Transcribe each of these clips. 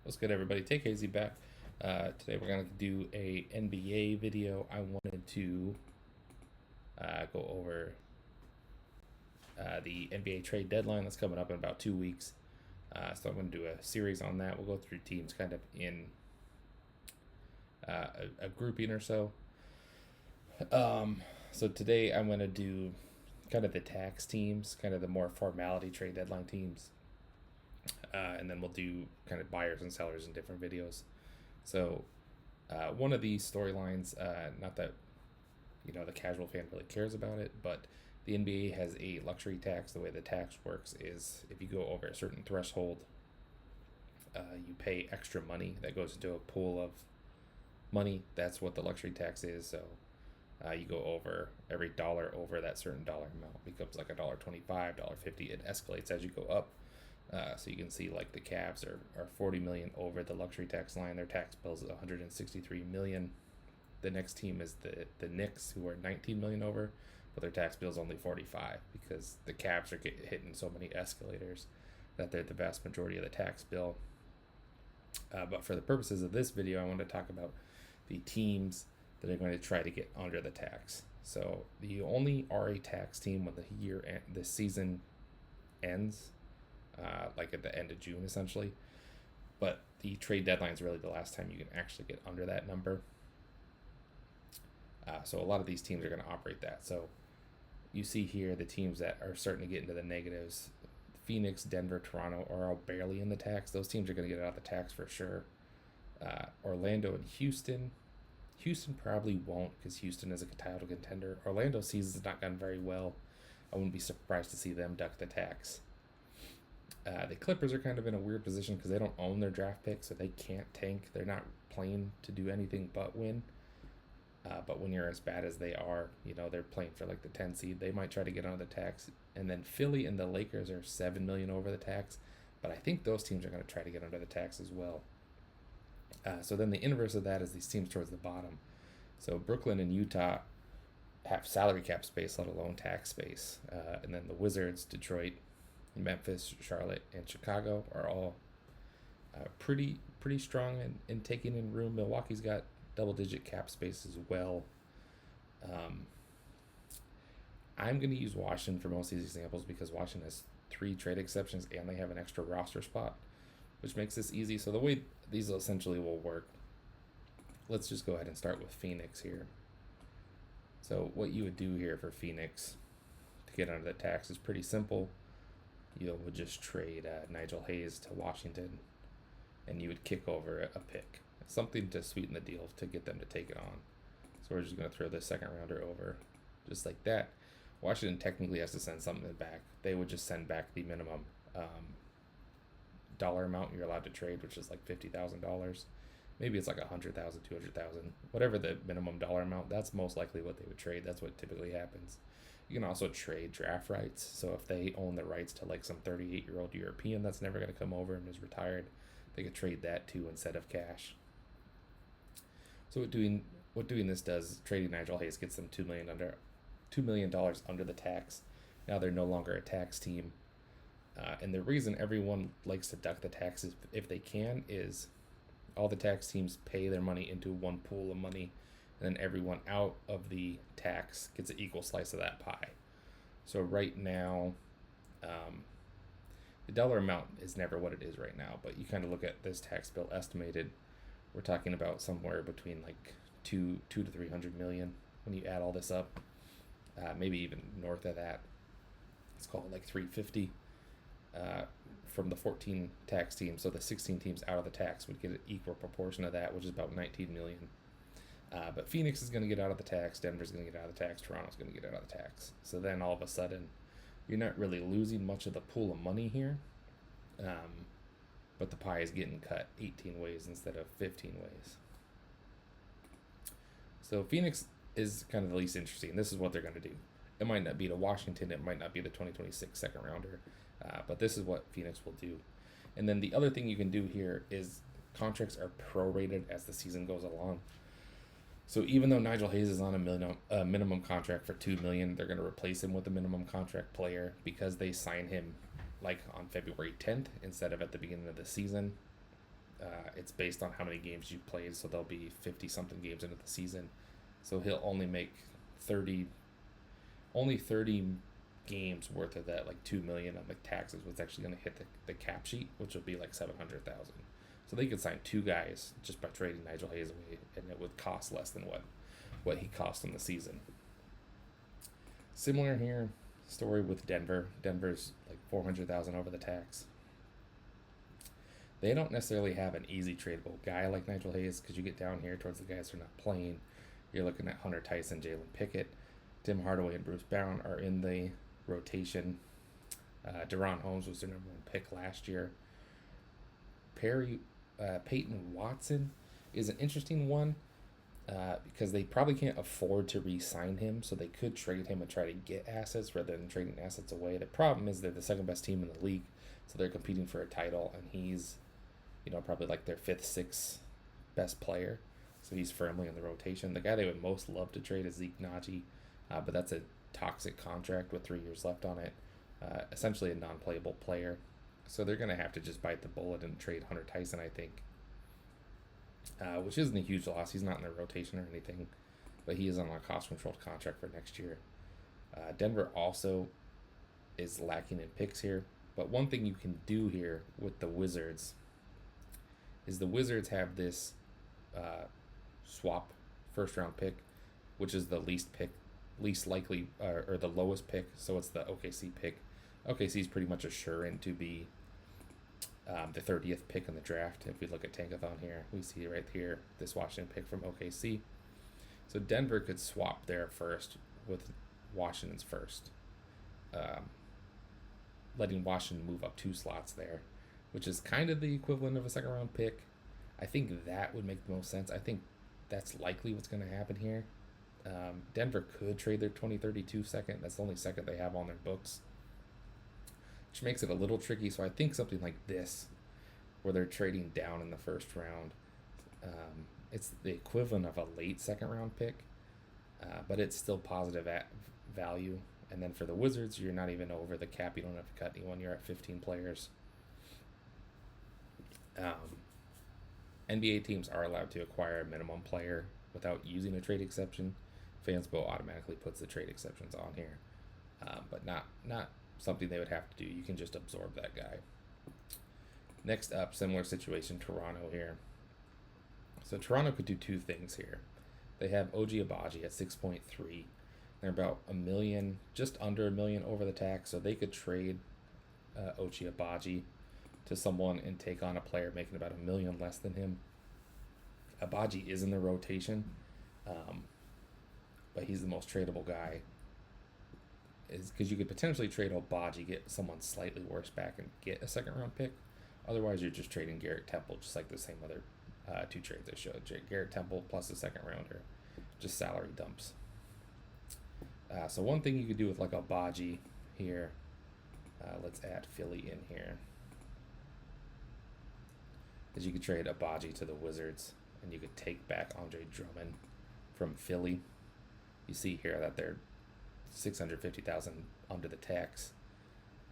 What's good, everybody? Take Hazy back. Today we're going to do a NBA video. I wanted to go over the NBA trade deadline that's coming up in about 2 weeks. So I'm going to do a series on that. We'll go through teams kind of in a grouping or so. So today I'm going to do kind of the tax teams, kind of the more formality trade deadline teams. And then we'll do kind of buyers and sellers in different videos. So one of these storylines, not that the casual fan really cares about it, but the NBA has a luxury tax. The way the tax works is if you go over a certain threshold, you pay extra money that goes into a pool of money. That's what the luxury tax is. So you go over every dollar over that certain dollar amount becomes like $1.25, $1.50. It escalates as you go up. So you can see like the Cavs are 40 million over the luxury tax line. Their tax bill is 163 million. The next team is the Knicks, who are 19 million over, but their tax bill is only 45 because the Cavs are hitting so many escalators that they're the vast majority of the tax bill. But for the purposes of this video, I want to talk about the teams that are going to try to get under the tax. So you only are a tax team when the season ends. Like at the end of June, essentially. But the trade deadline is really the last time you can actually get under that number. So a lot of these teams are going to operate that. So you see here the teams that are starting to get into the negatives. Phoenix, Denver, Toronto are all barely in the tax. Those teams are going to get out of the tax for sure. Orlando and Houston. Houston probably won't because Houston is a title contender. Orlando's season's not gone very well. I wouldn't be surprised to see them duck the tax. The Clippers are kind of in a weird position because they don't own their draft pick, so they can't tank. They're not playing to do anything but win. But when you're as bad as they are, they're playing for like the 10 seed. They might try to get under the tax. And then Philly and the Lakers are 7 million over the tax. But I think those teams are going to try to get under the tax as well. So then the inverse of that is these teams towards the bottom. So Brooklyn and Utah have salary cap space, let alone tax space. And then the Wizards, Detroit, Memphis, Charlotte, and Chicago are all pretty strong in taking in room. Milwaukee's got double-digit cap space as well. I'm going to use Washington for most of these examples because Washington has 3 trade exceptions and they have an extra roster spot, which makes this easy. So the way these essentially will work, let's just go ahead and start with Phoenix here. So what you would do here for Phoenix to get under the tax is pretty simple. You would just trade Nigel Hayes to Washington, and you would kick over a pick, something to sweeten the deal to get them to take it on. So we're just going to throw this second rounder over, just like that. Washington technically has to send something back. They would just send back the minimum dollar amount you're allowed to trade, which is like $50,000. Maybe it's like 100,000, 200,000, whatever the minimum dollar amount. That's most likely what they would trade. That's what typically happens. You can also trade draft rights. So if they own the rights to like some 38-year-old European that's never going to come over and is retired, they could trade that too instead of cash. So what doing this does, trading Nigel Hayes gets them $2 million under the tax. Now they're no longer a tax team. And the reason everyone likes to duck the taxes if they can is all the tax teams pay their money into one pool of money, and then everyone out of the tax gets an equal slice of that pie. So right now, the dollar amount is never what it is right now, but you kind of look at this tax bill estimated, we're talking about somewhere between like 2 to 300 million when you add all this up, maybe even north of that. Let's call it like 350 from the 14 tax teams. So the 16 teams out of the tax would get an equal proportion of that, which is about 19 million. But Phoenix is going to get out of the tax, Denver's going to get out of the tax, Toronto's going to get out of the tax. So then all of a sudden, you're not really losing much of the pool of money here, but the pie is getting cut 18 ways instead of 15 ways. So Phoenix is kind of the least interesting. This is what they're going to do. It might not be to Washington, it might not be the 2026 second rounder, but this is what Phoenix will do. And then the other thing you can do here is contracts are prorated as the season goes along. So even though Nigel Hayes is on a minimum contract for $2 million, they're going to replace him with a minimum contract player because they sign him like on February 10th instead of at the beginning of the season. It's based on how many games you've played, so there'll be 50 something games into the season. So he'll only make 30, only 30 games worth of that, like 2 million of like taxes was actually going to hit the cap sheet, which will be like 700,000. So they could sign two guys just by trading Nigel Hayes away, and it would cost less than what he cost in the season. Similar here, story with Denver. Denver's like 400,000 over the tax. They don't necessarily have an easy tradable guy like Nigel Hayes, because you get down here towards the guys who are not playing. You're looking at Hunter Tyson, Jalen Pickett, Tim Hardaway, and Bruce Brown are in the rotation. Deron Holmes was their number one pick last year. Peyton Watson is an interesting one because they probably can't afford to re-sign him, so they could trade him and try to get assets rather than trading assets away. The problem is they're the second best team in the league, so they're competing for a title, and he's, probably like their fifth, sixth best player, so he's firmly in the rotation. The guy they would most love to trade is Zeke Naji, but that's a toxic contract with 3 years left on it. Essentially a non-playable player. So they're going to have to just bite the bullet and trade Hunter Tyson, I think. Which isn't a huge loss. He's not in their rotation or anything, but he is on a cost-controlled contract for next year. Denver also is lacking in picks here. But one thing you can do here with the Wizards is the Wizards have this swap first-round pick, which is the least likely, or the lowest pick. So it's the OKC pick. OKC is pretty much a sure-in to be the 30th pick in the draft. If we look at Tankathon here, we see right here this Washington pick from OKC. So Denver could swap their first with Washington's first, letting Washington move up 2 slots there, which is kind of the equivalent of a second-round pick. I think that would make the most sense. I think that's likely what's going to happen here. Denver could trade their 2032 second. That's the only second they have on their books, which makes it a little tricky. So I think something like this, where they're trading down in the first round, it's the equivalent of a late second round pick, but it's still positive at value. And then for the Wizards, you're not even over the cap. You don't have to cut anyone. You're at 15 players. NBA teams are allowed to acquire a minimum player without using a trade exception. Fansbo automatically puts the trade exceptions on here, but not something they would have to do. You can just absorb that guy. Next up, similar situation, Toronto here. So Toronto could do 2 things here. They have OG Abaji at 6.3. They're about $1 million, just under $1 million over the tax, so they could trade OG Abaji to someone and take on a player making about $1 million less than him. Abaji is in the rotation, but he's the most tradable guy. Is because you could potentially trade Abaji, get someone slightly worse back, and get a second round pick. Otherwise, you're just trading Garrett Temple, just like the same other 2 trades I showed. Garrett Temple plus a second rounder, just salary dumps. So one thing you could do with like Abaji here, let's add Philly in here, is you could trade Abaji to the Wizards, and you could take back Andre Drummond from Philly. You see here that they're 650,000 under the tax,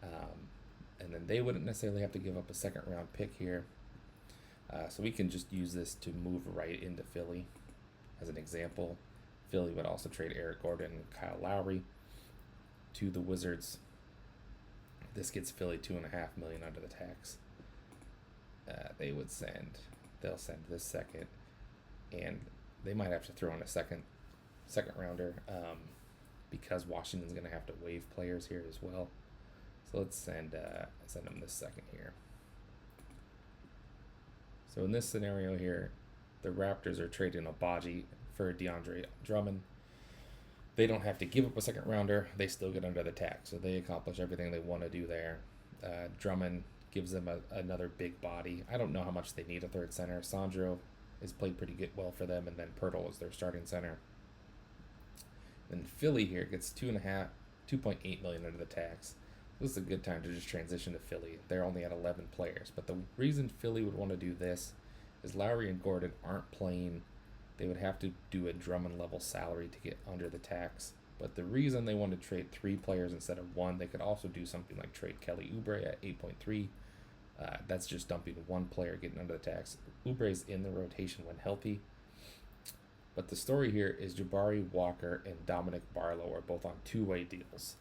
and then they wouldn't necessarily have to give up a second round pick here. So we can just use this to move right into Philly as an example. Philly would also trade Eric Gordon and Kyle Lowry to the Wizards. This gets Philly $2.5 million under the tax. They'll send this second, and they might have to throw in a second rounder, because Washington's going to have to waive players here as well. So let's send them this second here. So in this scenario here, the Raptors are trading Abaji for DeAndre Drummond. They don't have to give up a second rounder. They still get under the tax, so they accomplish everything they want to do there. Drummond gives them another big body. I don't know how much they need a third center. Sandro has played pretty well for them, and then Pirtle is their starting center. Then Philly here gets $2.8 million under the tax. This is a good time to just transition to Philly. They're only at 11 players, but the reason Philly would want to do this is Lowry and Gordon aren't playing. They would have to do a Drummond level salary to get under the tax. But the reason they want to trade 3 players instead of 1, they could also do something like trade Kelly Oubre at 8.3 That's just dumping one player getting under the tax. Oubre's in the rotation when healthy. But the story here is Jabari Walker and Dominic Barlow are both on two-way deals.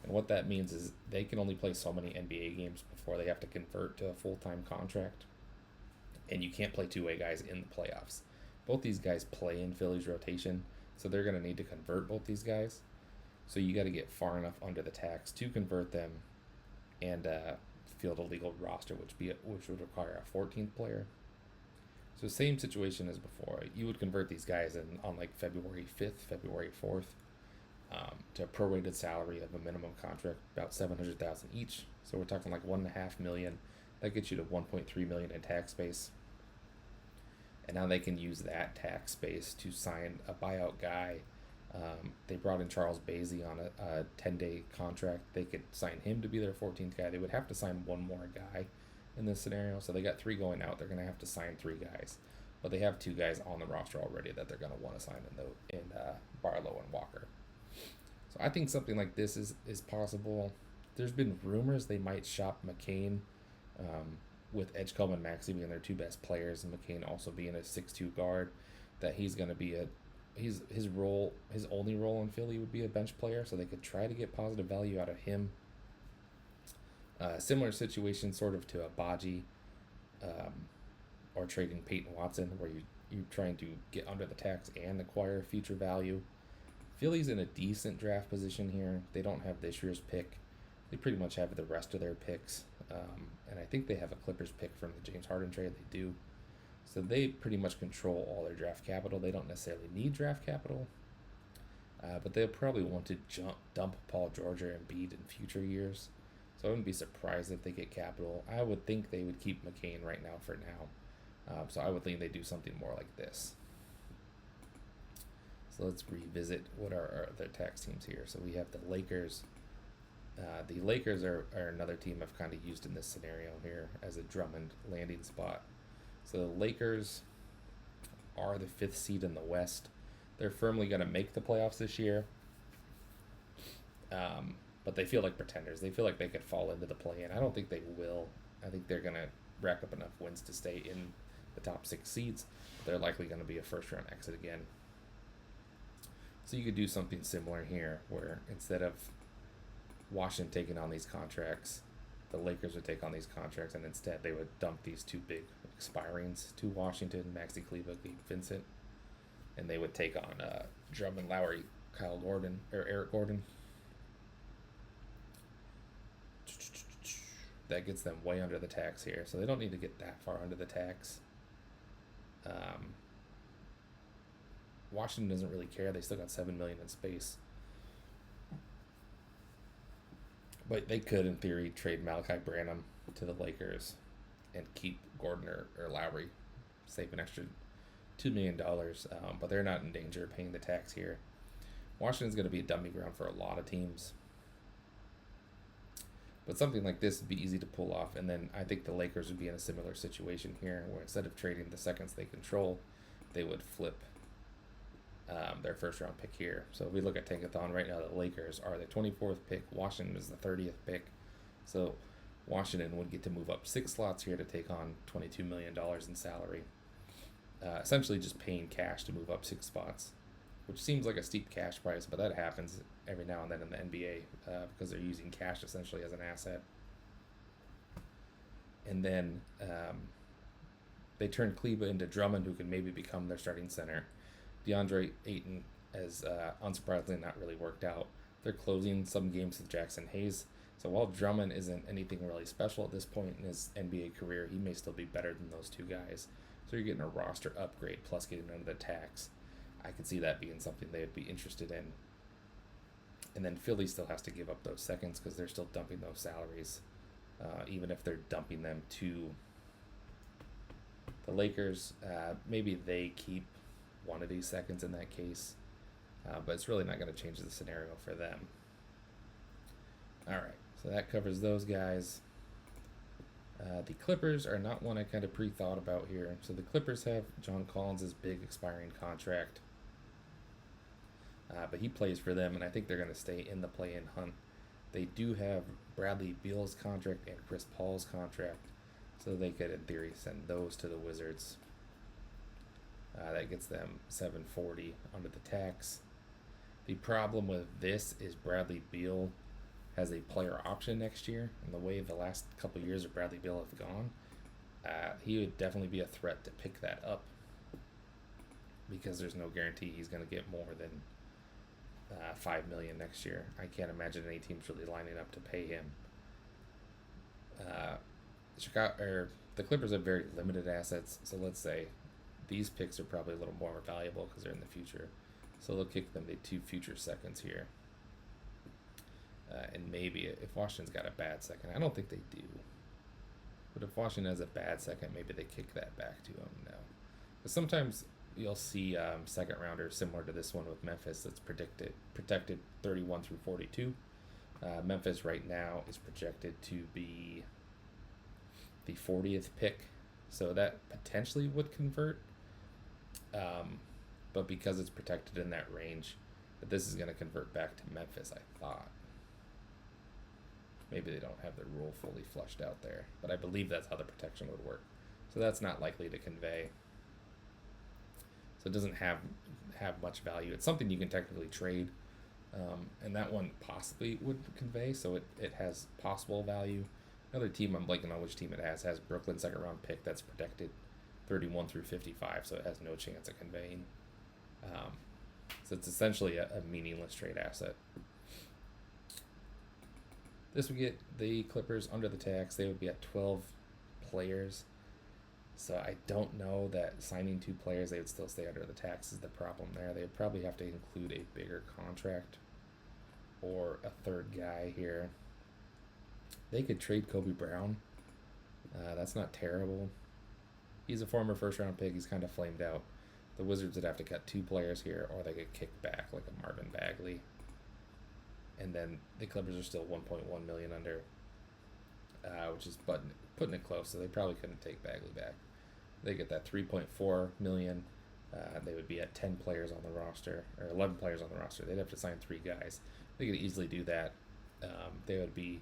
And what that means is they can only play so many NBA games before they have to convert to a full-time contract. And you can't play two-way guys in the playoffs. Both these guys play in Philly's rotation, so they're going to need to convert both these guys. So you got to get far enough under the tax to convert them and field a legal roster, which would require a 14th player. So same situation as before. You would convert these guys on like February 5th, February 4th, to a prorated salary of a minimum contract, about $700,000 each. So we're talking like $1.5 million. That gets you to $1.3 million in tax space. And now they can use that tax space to sign a buyout guy. They brought in Charles Basie on a 10-day contract. They could sign him to be their 14th guy. They would have to sign one more guy in this scenario. So they got 3 going out. They're going to have to sign 3 guys. But they have 2 guys on the roster already that they're going to want to sign in Barlow and Walker. So I think something like this is possible. There's been rumors they might shop McCain, with Edgecombe and Maxey being their 2 best players, and McCain also being a 6'2" guard, that he's going to be his only role in Philly would be a bench player, so they could try to get positive value out of him. Similar situation sort of to Abaji, or trading Peyton Watson, where you're trying to get under the tax and acquire future value. Philly's in a decent draft position here. They don't have this year's pick. They pretty much have the rest of their picks. And I think they have a Clippers pick from the James Harden trade. They do. So they pretty much control all their draft capital. They don't necessarily need draft capital. But they'll probably want to dump Paul George or Embiid in future years. So I wouldn't be surprised if they get capital. I would think they would keep McCain right now for now. So I would think they do something more like this. So let's revisit what are their tax teams here. So we have the Lakers. The Lakers are another team I've kind of used in this scenario here as a Drummond landing spot. So the Lakers are the 5th seed in the West. They're firmly going to make the playoffs this year. But they feel like pretenders. They feel like they could fall into the play-in. I don't think they will. I think they're going to rack up enough wins to stay in the top 6 seeds. But they're likely going to be a first-round exit again. So you could do something similar here, where instead of Washington taking on these contracts, the Lakers would take on these contracts, and instead they would dump these 2 big expirings to Washington, Maxi Kleber, Gabe Vincent, and they would take on Drummond, Lowry, Eric Gordon. That gets them way under the tax here, so they don't need to get that far under the tax. Washington doesn't really care. They still got $7 million in space. But they could, in theory, trade Malachi Branham to the Lakers and keep Gordon or Lowry, save an extra $2 million. But they're not in danger of paying the tax here. Washington's going to be a dummy ground for a lot of teams. But something like this would be easy to pull off. And then I think the Lakers would be in a similar situation here, where instead of trading the seconds they control, they would flip their first-round pick here. So if we look at Tankathon right now, the Lakers are the 24th pick. Washington is the 30th pick. So Washington would get to move up 6 slots here to take on $22 million in salary. Essentially just paying cash to move up 6 spots, which seems like a steep cash price, but that happens every now and then in the NBA because they're using cash essentially as an asset. And then they turn Kleber into Drummond, who can maybe become their starting center. DeAndre Ayton has unsurprisingly not really worked out. They're closing some games with Jackson Hayes. So while Drummond isn't anything really special at this point in his NBA career, he may still be better than those 2 guys. So you're getting a roster upgrade plus getting under the tax. I could see that being something they would be interested in. And then Philly still has to give up those seconds because they're still dumping those salaries. Even if they're dumping them to the Lakers, maybe they keep one of these seconds in that case. But it's really not going to change the scenario for them. Alright, so that covers those guys. The Clippers are not one I kind of pre-thought about here. So the Clippers have John Collins' big expiring contract. But he plays for them, and I think they're going to stay in the play-in hunt. They do have Bradley Beal's contract and Chris Paul's contract. So they could, in theory, send those to the Wizards. That gets them 740 under the tax. The problem with this is Bradley Beal has a player option next year, and the way the last couple of years of Bradley Beal have gone, he would definitely be a threat to pick that up because there's no guarantee he's going to get more than $5 million next year. I can't imagine any teams really lining up to pay him. The Clippers have very limited assets, so let's say these picks are probably a little more valuable because they're in the future. So they'll kick them to 2 future seconds here. And maybe if Washington's got a bad second, I don't think they do. But if Washington has a bad second, maybe they kick that back to them. No. But sometimes you'll see second rounders similar to this one with Memphis that's protected 31 through 42. Memphis right now is projected to be the 40th pick. So that potentially would convert. But because it's protected in that range, that this is going to convert back to Memphis, I thought. Maybe they don't have the rule fully flushed out there, but I believe that's how the protection would work. So that's not likely to convey. So it doesn't have much value. It's something you can technically trade, and that one possibly would convey, so it has possible value. Another team, I'm blanking on which team it has Brooklyn second round pick that's protected 31 through 55, so it has no chance of conveying. So it's essentially a meaningless trade asset. This would get the Clippers under the tax. They would be at 12 players. So I don't know that signing 2 players, they would still stay under the tax is the problem there. They would probably have to include a bigger contract or a third guy here. They could trade Kobe Brown. That's not terrible. He's a former first-round pick. He's kind of flamed out. The Wizards would have to cut 2 players here, or they could kick back like a Marvin Bagley. And then the Clippers are still 1.1 million under, which is putting it close. So they probably couldn't take Bagley back. They get that 3.4 million. They would be at 10 players on the roster, or 11 players on the roster. They'd have to sign 3 guys. They could easily do that. They would be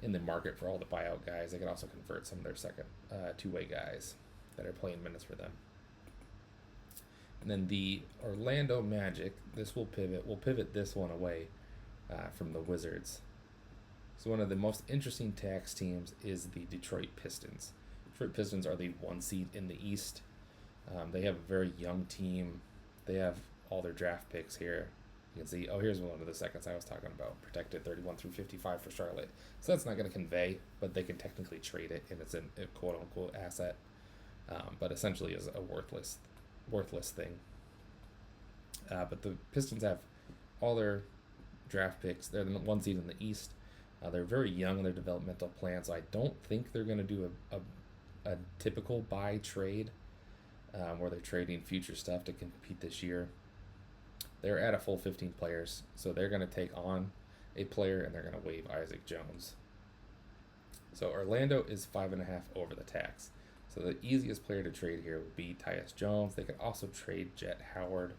in the market for all the buyout guys. They could also convert some of their second two-way guys that are playing minutes for them. And then the Orlando Magic, this will pivot. We'll pivot this one away from the Wizards. So one of the most interesting tax teams is the Detroit Pistons. Detroit Pistons are the 1 seed in the East. They have a very young team. They have all their draft picks here. You can see, here's one of the seconds I was talking about. Protected 31 through 55 for Charlotte. So that's not going to convey, but they can technically trade it, and it's a quote-unquote asset. But essentially is a worthless thing. But the Pistons have all their draft picks. They're the 1 seed in the East. They're very young in their developmental plan, so I don't think they're going to do a typical buy trade where they're trading future stuff to compete this year. They're at a full 15 players, so they're going to take on a player and they're going to waive Isaac Jones. So Orlando is 5.5 over the tax. So the easiest player to trade here would be Tyus Jones. They could also trade Jet Howard.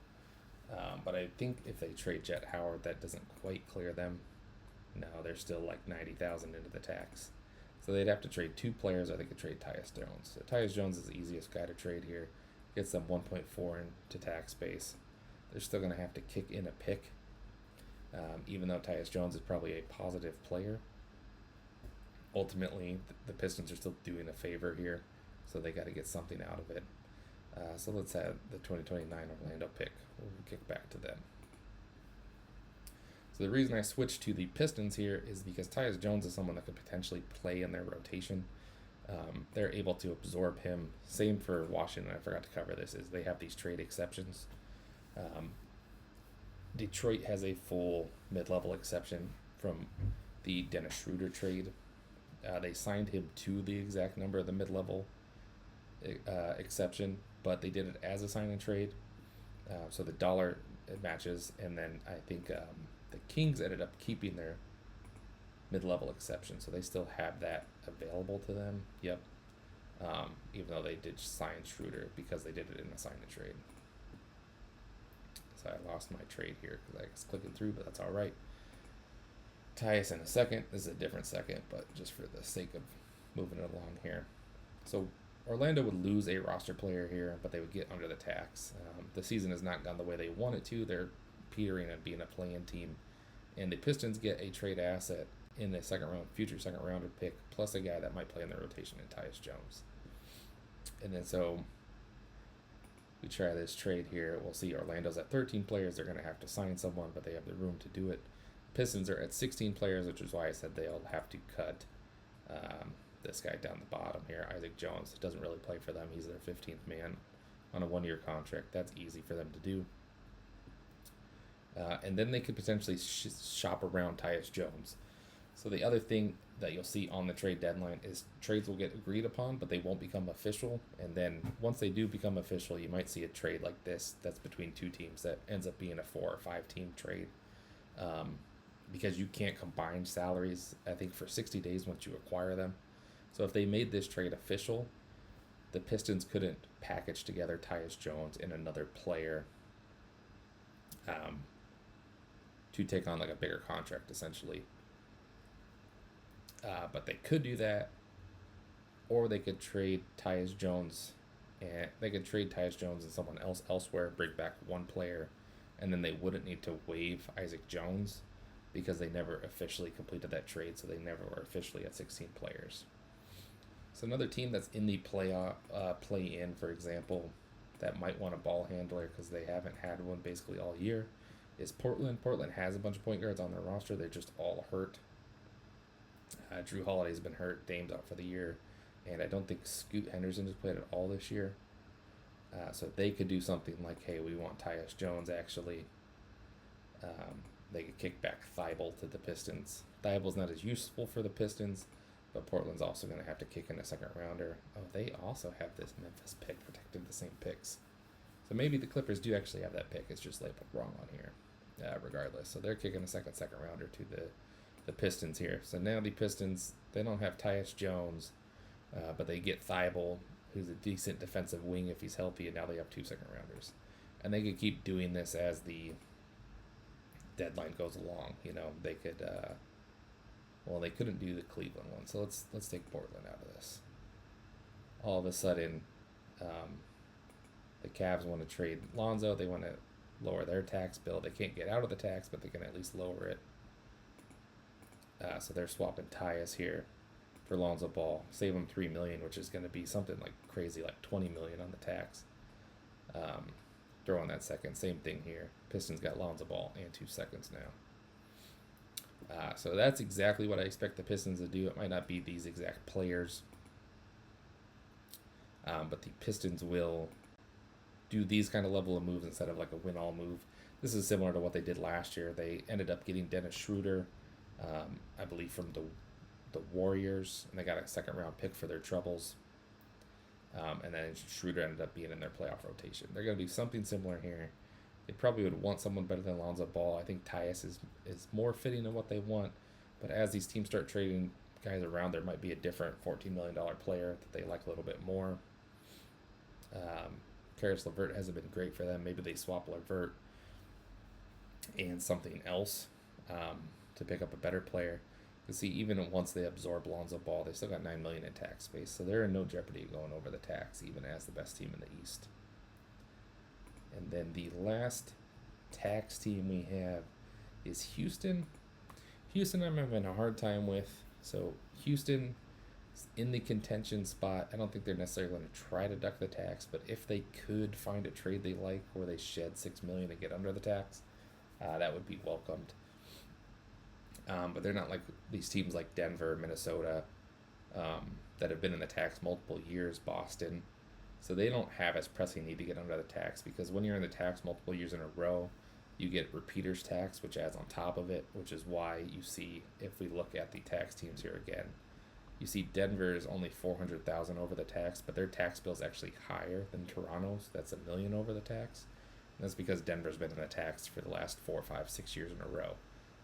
But I think if they trade Jet Howard, that doesn't quite clear them. No, they're still like 90,000 into the tax. So they'd have to trade 2 players, or they could trade Tyus Jones. So Tyus Jones is the easiest guy to trade here. Gets them 1.4 into tax base. They're still going to have to kick in a pick, even though Tyus Jones is probably a positive player. Ultimately, the Pistons are still doing a favor here, so they got to get something out of it. So let's have the 2029 Orlando pick. We'll kick back to them. So the reason I switched to the Pistons here is because Tyus Jones is someone that could potentially play in their rotation. They're able to absorb him. Same for Washington. I forgot to cover this. Is they have these trade exceptions. Detroit has a full mid-level exception from the Dennis Schroeder trade. They signed him to the exact number of the mid-level exception, but they did it as a sign and trade. So the dollar matches, and then I think the Kings ended up keeping their mid-level exception, so they still have that available to them. Yep. Even though they did sign Schroeder because they did it in a sign and trade. So I lost my trade here because I was clicking through, but that's all right. Tyus in a second. This is a different second, but just for the sake of moving it along here. So Orlando would lose a roster player here, but they would get under the tax. The season has not gone the way they want it to. They're petering and being a play-in team, and the Pistons get a trade asset in the future second rounder pick, plus a guy that might play in the rotation in Tyus Jones. And then so we try this trade here. We'll see Orlando's at 13 players. They're going to have to sign someone, but they have the room to do it. Pistons are at 16 players, which is why I said they'll have to cut this guy down the bottom here, Isaac Jones. Doesn't really play for them. He's their 15th man on a 1-year contract. That's easy for them to do. And then they could potentially shop around Tyus Jones. So the other thing that you'll see on the trade deadline is trades will get agreed upon, but they won't become official. And then once they do become official, you might see a trade like this that's between two teams that ends up being a 4 or 5 team trade. Because you can't combine salaries, I think, for 60 days once you acquire them. So if they made this trade official, the Pistons couldn't package together Tyus Jones and another player to take on like a bigger contract, essentially. But they could do that, or they could trade Tyus Jones, and someone else elsewhere, bring back one player, and then they wouldn't need to waive Isaac Jones because they never officially completed that trade, so they never were officially at 16 players. So another team that's in the play-in, for example, that might want a ball handler because they haven't had one basically all year, is Portland. Portland has a bunch of point guards on their roster. They're just all hurt. Drew Holiday's been hurt. Dame's out for the year. And I don't think Scoot Henderson has played at all this year. So they could do something like, hey, we want Tyus Jones, actually. They could kick back Thibault to the Pistons. Thibault's not as useful for the Pistons, but Portland's also going to have to kick in a second rounder. Oh, they also have this Memphis pick protecting the same picks. So maybe the Clippers do actually have that pick. It's just labeled wrong on here, regardless. So they're kicking a second rounder to the Pistons here. So now the Pistons, they don't have Tyus Jones, but they get Thibault, who's a decent defensive wing if he's healthy, and now they have 2 second rounders. And they could keep doing this as the deadline goes along. You know, they could, they couldn't do the Cleveland one, so let's take Portland out of this. All of a sudden, the Cavs want to trade Lonzo. They want to lower their tax bill. They can't get out of the tax, but they can at least lower it. So they're swapping Tyus here for Lonzo Ball. Save them $3 million, which is going to be something like crazy, like $20 million on the tax. Throw on that second. Same thing here. Pistons got Lonzo Ball and 2 seconds now. So that's exactly what I expect the Pistons to do. It might not be these exact players, but the Pistons will do these kind of level of moves instead of like a win-all move. This is similar to what they did last year. They ended up getting Dennis Schroeder, I believe, from the Warriors, and they got a second-round pick for their troubles. And then Schroeder ended up being in their playoff rotation. They're going to do something similar here. They probably would want someone better than Lonzo Ball. I think Tyus is more fitting in what they want. But as these teams start trading guys around, there might be a different $14 million player that they like a little bit more. Karis LeVert hasn't been great for them. Maybe they swap LeVert and something else to pick up a better player. You see, even once they absorb Lonzo Ball, they still got $9 million in tax space, so they're in no jeopardy going over the tax, even as the best team in the East. And then the last tax team we have is Houston. Houston, I'm having a hard time with. So Houston is in the contention spot. I don't think they're necessarily going to try to duck the tax, but if they could find a trade they like where they shed $6 million to get under the tax, that would be welcomed. But they're not like these teams like Denver, Minnesota, that have been in the tax multiple years, Boston. So they don't have as pressing need to get under the tax, because when you're in the tax multiple years in a row, you get repeaters tax, which adds on top of it, which is why you see, if we look at the tax teams here again, you see Denver is only $400,000 over the tax, but their tax bill is actually higher than Toronto's. That's $1 million over the tax. And that's because Denver's been in the tax for the last 4, 5, 6 years in a row.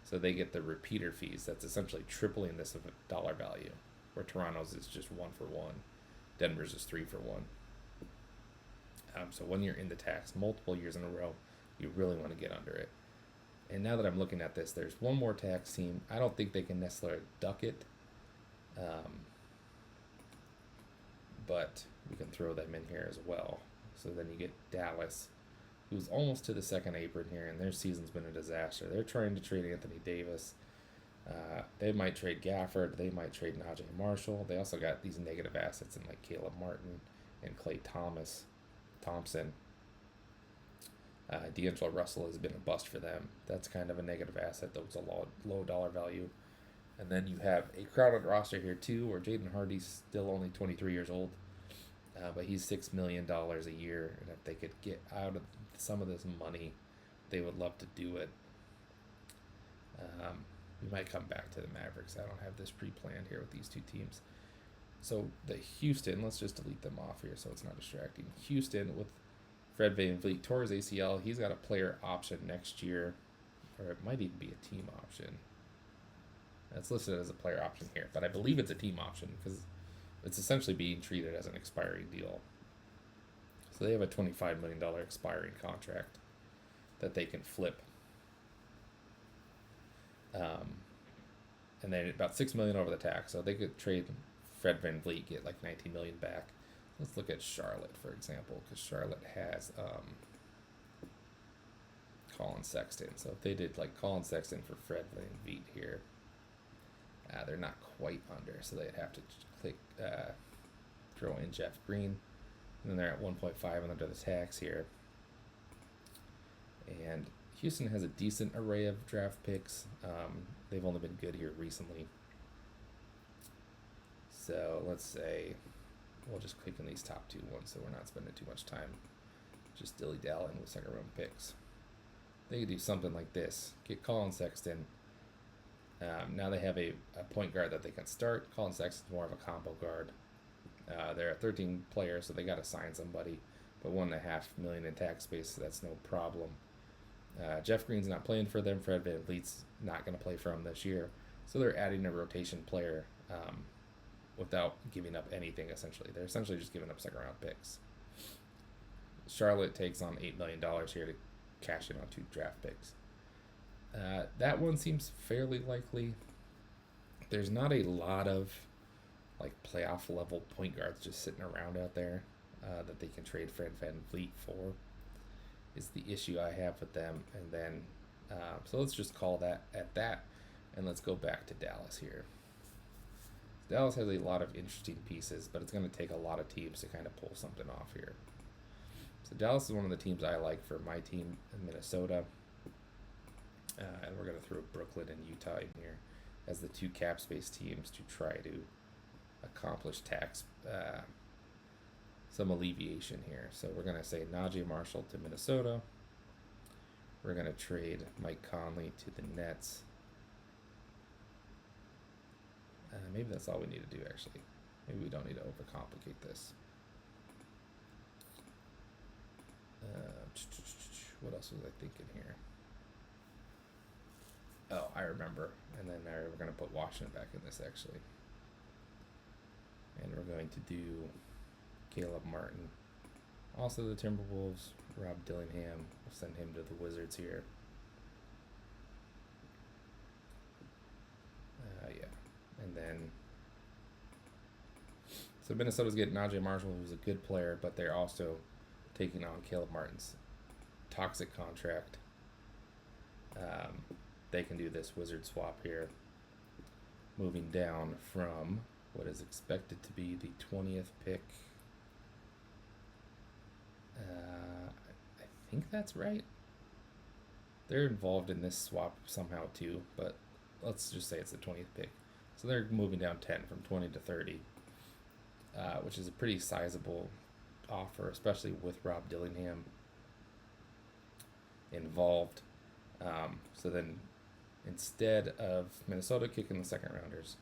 So they get the repeater fees. That's essentially tripling this of a dollar value, where Toronto's is just 1 for 1. Denver's is 3 for 1. So when you're in the tax multiple years in a row, you really want to get under it. And now that I'm looking at this, there's one more tax team. I don't think they can necessarily duck it. but we can throw them in here as well. So then you get Dallas, who's almost to the second apron here, and their season's been a disaster. They're trying to trade Anthony Davis. They might trade Gafford. They might trade Najee Marshall. They also got these negative assets in like Caleb Martin and Clay Thompson. D'Angelo Russell has been a bust for them. That's kind of a negative asset, though it's a low dollar value. And then you have a crowded roster here too, where Jaden Hardy's still only 23 years old, but he's $6 million a year. And if they could get out of some of this money, they would love to do it. We might come back to the Mavericks. I don't have this pre-planned here with these two teams. So the Houston, let's just delete them off here so it's not distracting. Houston with Fred VanVleet tore his ACL. He's got a player option next year, or it might even be a team option. It's listed as a player option here, but I believe it's a team option because it's essentially being treated as an expiring deal. So they have a $25 million expiring contract that they can flip. And then about $6 million over the tax, so they could trade Fred VanVleet, get like $19 million back. Let's look at Charlotte, for example, because Charlotte has Colin Sexton. So if they did like Colin Sexton for Fred VanVleet here, they're not quite under, so they'd have to click throw in Jeff Green, and then they're at 1.5 under the tax here. And Houston has a decent array of draft picks. They've only been good here recently. So let's say we'll just click on these top two ones so we're not spending too much time just dilly-dallying with second round picks. They could do something like this. Get Colin Sexton. Now they have a point guard that they can start. Colin Sexton's more of a combo guard. They're a 13 player, so they got to sign somebody. But $1.5 million in tax space, so that's no problem. Jeff Green's not playing for them. Fred VanVleet's not going to play for them this year. So they're adding a rotation player without giving up anything, essentially. They're essentially just giving up second round picks. Charlotte takes on $8 million here to cash in on 2 draft picks. That one seems fairly likely. There's not a lot of like playoff level point guards just sitting around out there that they can trade Fred VanVleet for. Is the issue I have with them. And then so let's just call that at that, and let's go back to Dallas here. Dallas has a lot of interesting pieces, but it's going to take a lot of teams to kind of pull something off here. So Dallas is one of the teams I like for my team in Minnesota. And we're going to throw Brooklyn and Utah in here as the 2 cap space teams to try to accomplish some alleviation here. So we're going to say Najee Marshall to Minnesota. We're going to trade Mike Conley to the Nets. Maybe that's all we need to do, actually. Maybe we don't need to overcomplicate this. What else was I thinking here? Oh, I remember. And then we're going to put Washington back in this, actually. And we're going to do Caleb Martin. Also the Timberwolves, Rob Dillingham. We'll send him to the Wizards here. And then, so Minnesota's getting Najee Marshall, who's a good player, but they're also taking on Caleb Martin's toxic contract. They can do this wizard swap here, moving down from what is expected to be the 20th pick. I think that's right. They're involved in this swap somehow too, but let's just say it's the 20th pick. So they're moving down 10 from 20 to 30, which is a pretty sizable offer, especially with Rob Dillingham involved. So then instead of Minnesota kicking the second rounders,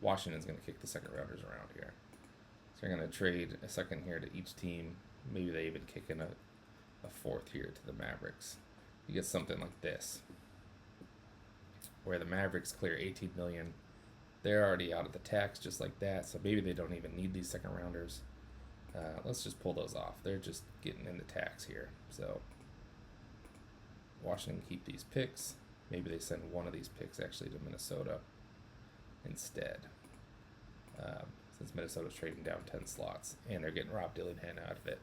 Washington's going to kick the second rounders around here. So they're going to trade a second here to each team. Maybe they even kick in a fourth here to the Mavericks. You get something like this, where the Mavericks clear $18 million. They're already out of the tax just like that, so maybe they don't even need these second rounders. Let's just pull those off. They're just getting in the tax here. So Washington keep these picks. Maybe they send one of these picks actually to Minnesota instead. Minnesota's trading down 10 slots, and they're getting Rob Dillingham out of it.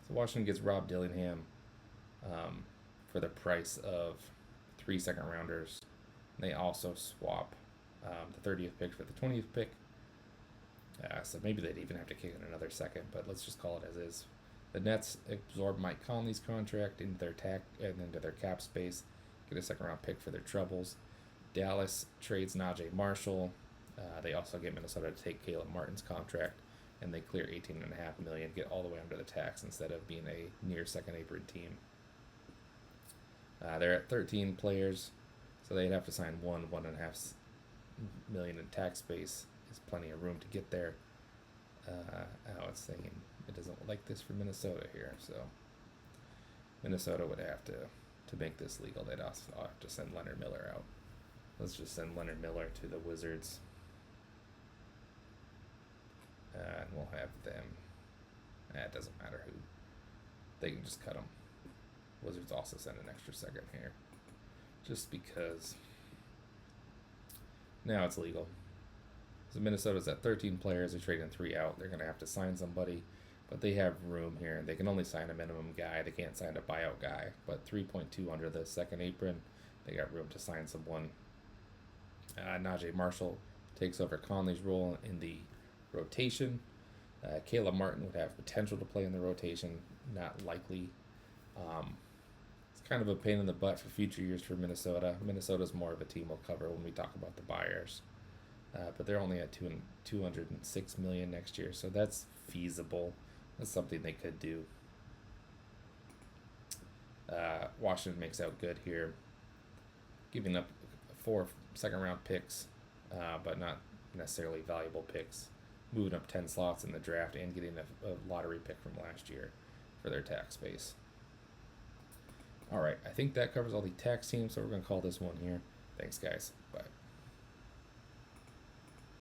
So Washington gets Rob Dillingham for the price of 3 second rounders. They also swap the 30th pick for the 20th pick. So maybe they'd even have to kick in another second, but let's just call it as is. The Nets absorb Mike Conley's contract into their into their cap space, get a second round pick for their troubles. Dallas trades Najee Marshall. They also get Minnesota to take Caleb Martin's contract, and they clear $18.5 million, get all the way under the tax instead of being a near second apron team. They're at 13 players, so they'd have to sign $1.5 million in tax space. There's plenty of room to get there. It's saying it doesn't look like this for Minnesota here, so Minnesota would have to make this legal. They'd also have to send Leonard Miller out. Let's just send Leonard Miller to the Wizards. And we'll have them. It doesn't matter who. They can just cut them. Wizards also send an extra second here. Just because. Now it's legal. So Minnesota's at 13 players. They're trading 3 out. They're going to have to sign somebody. But they have room here. They can only sign a minimum guy. They can't sign a buyout guy. But 3.2 under the second apron. They got room to sign someone. Najee Marshall takes over Conley's role in the rotation. Caleb Martin would have potential to play in the rotation. Not likely. It's kind of a pain in the butt for future years for Minnesota. Minnesota's more of a team we'll cover when we talk about the buyers. But they're only at $206 million next year, so that's feasible. That's something they could do. Washington makes out good here, giving up 4 second-round picks, but not necessarily valuable picks, moving up 10 slots in the draft and getting a lottery pick from last year for their tax base. All right, I think that covers all the tax teams, so we're going to call this one here. Thanks, guys. Bye.